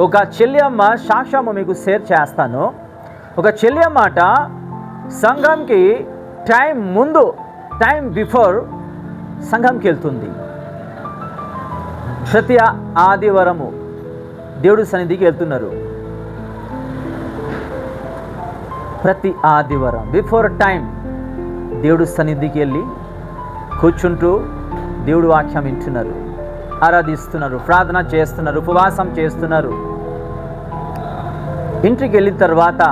ఒక చెల్లి అమ్మ సాక్ష్యము మీకు షేర్ చేస్తాను. ఒక చెల్లి అమ్మాట సంఘంకి టైం బిఫోర్ సంఘంకి వెళ్తుంది. ప్రతి ఆదివారము దేవుడి సన్నిధికి వెళ్తున్నారు. ప్రతి ఆదివారం బిఫోర్ టైం దేవుడి సన్నిధికి వెళ్ళి కూర్చుంటూ దేవుడు వాక్యం వింటున్నారు, ఆరాధిస్తున్నారు, ప్రార్థన చేస్తున్నారు, ఉపవాసం చేస్తున్నారు. ఇంటికి వెళ్ళిన తర్వాత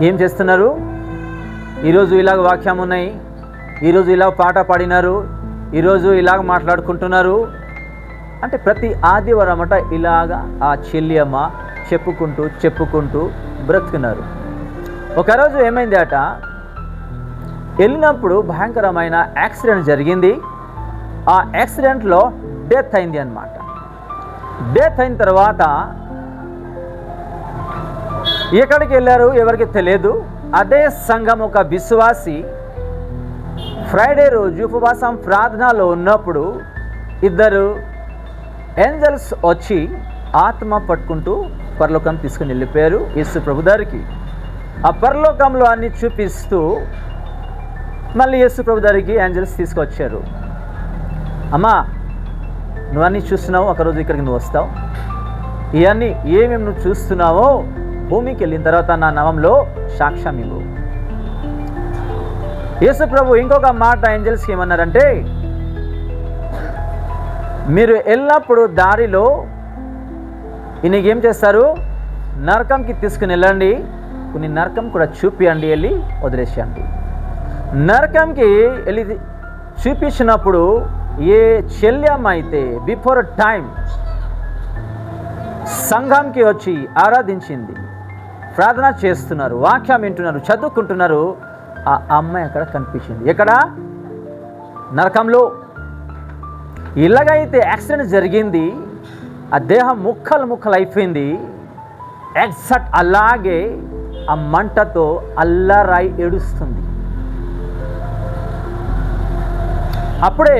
ఏం చేస్తున్నారు? ఈరోజు ఇలాగ వాక్యం ఉన్నాయి, ఈరోజు ఇలాగ పాట పాడినారు, ఈరోజు ఇలాగ మాట్లాడుకుంటున్నారు అంటే ప్రతి ఆదివారం అట ఇలాగ ఆ చెల్లి అమ్మ చెప్పుకుంటూ బ్రతుకున్నారు. ఒకరోజు ఏమైంది అట, వెళ్ళినప్పుడు భయంకరమైన యాక్సిడెంట్ జరిగింది. ఆ యాక్సిడెంట్లో డెత్ అయింది అన్నమాట. డెత్ అయిన తర్వాత ఎక్కడికి వెళ్ళారు ఎవరికి తెలియదు. అదే సంఘం ఒక విశ్వాసి ఫ్రైడే రోజు ఉపవాసం ప్రార్థనలో ఉన్నప్పుడు ఇద్దరు ఏంజల్స్ వచ్చి ఆత్మ పట్టుకుంటూ పరలోకం తీసుకుని వెళ్ళిపోయారు యేసు ప్రభు దగ్గరికి. ఆ పరలోకంలో అన్ని చూపిస్తూ మళ్ళీ యేసు ప్రభు దగ్గరికి ఏంజల్స్ తీసుకొచ్చారు. అమ్మా, నువ్వు అన్నీ చూస్తున్నావు, ఒకరోజు ఇక్కడికి నువ్వు వస్తావు, ఇవన్నీ ఏమేమి నువ్వు చూస్తున్నావో భూమికి వెళ్ళిన తర్వాత నా నామంలో సాక్ష్యం ఇవ్వు. యేసు ప్రభు ఇంకొక మాట ఏంజల్స్కి ఏమన్నారంటే, మీరు ఎల్లప్పుడూ దారిలో ఈయనకి ఏం చేస్తారు, నరకంకి తీసుకుని వెళ్ళండి, కొన్ని నరకం కూడా చూపియండి, వెళ్ళి వదిలేసేయండి. నరకంకి వెళ్ళి చూపించినప్పుడు ఏ చెల్యమ్మ అయితే బిఫోర్ టైం సంఘంకి వచ్చి ఆరాధించింది, ప్రార్థన చేస్తున్నారు, వాక్యం వింటున్నారు, చదువుకుంటున్నారు, ఆ అమ్మాయి అక్కడ కనిపించింది. ఎక్కడ? నరకంలో. ఇలాగైతే యాక్సిడెంట్ జరిగింది, ఆ దేహం ముక్కలు అయిపోయింది. ఎగ్జాక్ట్ అలాగే ఆ మంటతో అల్లరాయి ఏడుస్తుంది. అప్పుడే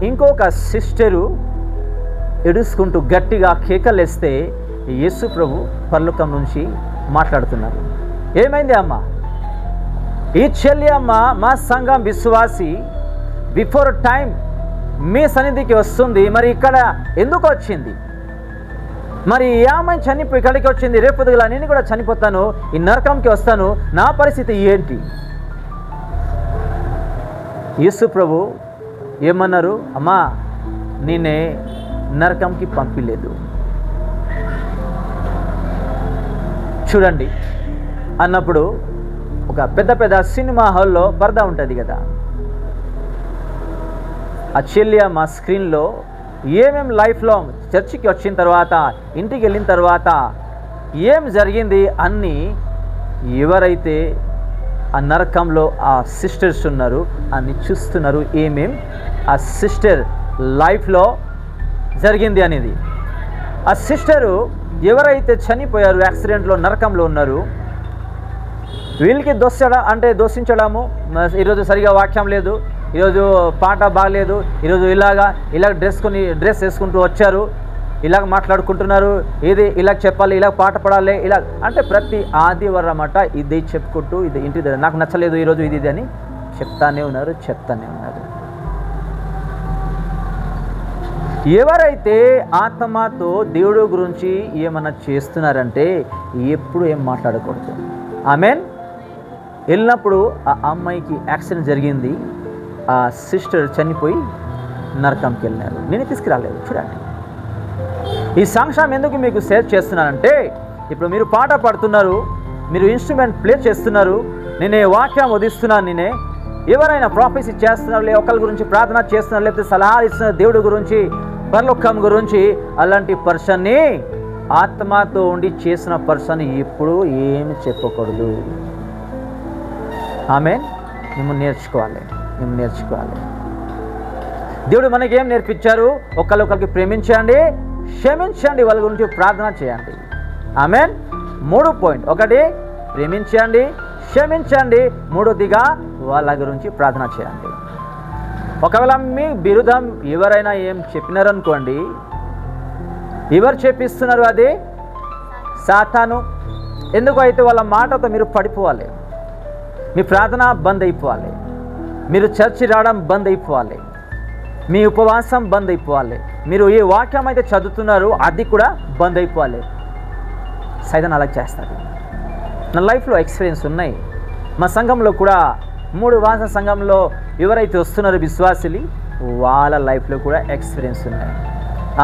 ఇంకొక సిస్టరు ఏడుచుకుంటూ గట్టిగా కేకలేస్తే యేసు ప్రభు పరలోకం నుంచి మాట్లాడుతున్నారు. ఏమైంది అమ్మ? ఈ చెల్లి అమ్మ మా సంఘం విశ్వాసి బిఫోర్ టైం మీ సన్నిధికి వస్తుంది, మరి ఇక్కడ ఎందుకు వచ్చింది? మరి ఈ అమ్మాయి చనిపోయి ఇక్కడికి వచ్చింది, రేపు పొద్దుగల నేను కూడా చనిపోతాను, ఈ నరకంకి వస్తాను, నా పరిస్థితి ఏంటి? యేసు ప్రభు ఏమన్నారు? అమ్మా, నేనే నరకంకి పంపిలేదు. చూడండి అన్నప్పుడు ఒక పెద్ద సినిమా హాల్లో పరదా ఉంటుంది కదా, ఆ చెల్లి మా స్క్రీన్లో ఏమేమి లైఫ్లో చర్చికి వచ్చిన తర్వాత ఇంటికి వెళ్ళిన తర్వాత ఏం జరిగింది అన్నీ ఎవరైతే ఆ నరకంలో ఆ సిస్టర్స్ ఉన్నారు అన్ని చూస్తున్నారు, ఏమేం ఆ సిస్టర్ లైఫ్లో జరిగింది అనేది. ఆ సిస్టరు ఎవరైతే చనిపోయారు యాక్సిడెంట్లో నరకంలో ఉన్నారు, వీళ్ళకి దోషించడము, ఈరోజు సరిగా వాక్యం లేదు, ఈరోజు పాట బాగలేదు, ఈరోజు ఇలాగ డ్రెస్ వేసుకుంటూ వచ్చారు, ఇలాగ మాట్లాడుకుంటున్నారు, ఇది ఇలా చెప్పాలి, ఇలా పాట పడాలి, ఇలా అంటే ప్రతి ఆదివారం అన్నమాట ఇది చెప్పుకుంటూ ఇది ఇంటి దగ్గర నాకు నచ్చలేదు ఈరోజు ఇది అని చెప్తానే ఉన్నారు. ఎవరైతే ఆత్మతో దేవుడు గురించి ఏమన్నా చేస్తున్నారంటే ఎప్పుడు ఏం మాట్లాడకూడదు. ఆమెన్. వెళ్ళినప్పుడు ఆ అమ్మాయికి యాక్సిడెంట్ జరిగింది, ఆ సిస్టర్ చనిపోయి నరకంకి వెళ్ళినారు, నేను తీసుకురాలేదు. చూడండి, ఈ సాక్ష్యం ఎందుకు మీకు షేర్ చేస్తున్నానంటే, ఇప్పుడు మీరు పాట పాడుతున్నారు, మీరు ఇన్స్ట్రుమెంట్ ప్లే చేస్తున్నారు, నేనే వాక్యం వదిస్తున్నాను, నేనే ఎవరైనా ప్రాఫెసీ చేస్తున్నారు, లేదా ఒకరి గురించి ప్రార్థన చేస్తున్నారు, లేకపోతే సలహాలు ఇస్తున్నారు దేవుడి గురించి, పరలోకం గురించి, అలాంటి పర్సన్ని ఆత్మతో ఉండి చేసిన పర్సన్ ఎప్పుడు ఏమి చెప్పకూడదు. ఆమెన్. మేము నేర్చుకోవాలి. దేవుడు మనకేం నేర్పించారు? ఒకరికి ప్రేమించండి, క్షమించండి, వాళ్ళ గురించి ప్రార్థన చేయండి. ఆమెన్. 3 పాయింట్. 1 ప్రేమించండి, క్షమించండి, 3దిగా వాళ్ళ గురించి ప్రార్థన చేయండి. ఒకవేళ మీ బిరుదం ఎవరైనా ఏం చెప్పినారనుకోండి, ఎవరు చేపిస్తున్నారు? అది సాతాను. ఎందుకు అయితే వాళ్ళ మాటతో మీరు పడిపోవాలి, మీ ప్రార్థన బంద్ అయిపోవాలి, మీరు చర్చి రావడం బంద్ అయిపోవాలి, మీ ఉపవాసం బంద్ అయిపోవాలి, మీరు ఏ వాక్యం అయితే చదువుతున్నారో అది కూడా బంద్ అయిపోవాలి. సైతాన్ అలా చేస్తాడు. నా లైఫ్లో ఎక్స్పీరియన్స్ ఉన్నాయి. మా సంఘంలో కూడా 3 భాష సంఘంలో ఎవరైతే వస్తున్నారో విశ్వాసులు, వాళ్ళ లైఫ్లో కూడా ఎక్స్పీరియన్స్ ఉన్నాయి.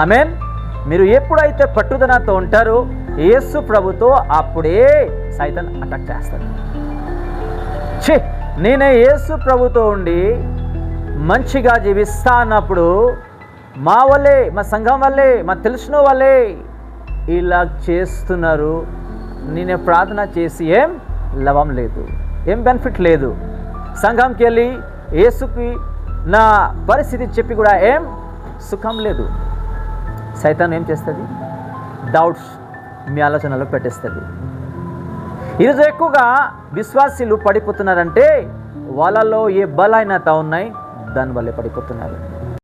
ఆమేన్. మీరు ఎప్పుడైతే పట్టుదలతో ఉంటారో యేసు ప్రభుతో, అప్పుడే సైతాన్ అటాక్ చేస్తాడు. నేనే యేసు ప్రభుతో ఉండి మంచిగా జీవిస్తా అన్నప్పుడు మా వల్లే, మా సంఘం వల్లే, మా తెలిసిన వాళ్ళే ఇలా చేస్తున్నారు. నేనే ప్రార్థన చేసి ఏం లాభం లేదు, ఏం బెనిఫిట్ లేదు. సంఘంకి వెళ్ళి యేసుకి నా పరిస్థితి చెప్పి కూడా ఏం సుఖం లేదు. సైతాన్ ఏం చేస్తుంది? డౌట్స్ మీ ఆలోచనలో పెట్టేస్తుంది. ఈరోజు ఎక్కువగా విశ్వాసీలు పడిపోతున్నారంటే వాళ్ళలో ఏ బలహీనత ఉన్నాయి, దానివల్లే పడిపోతున్నారు.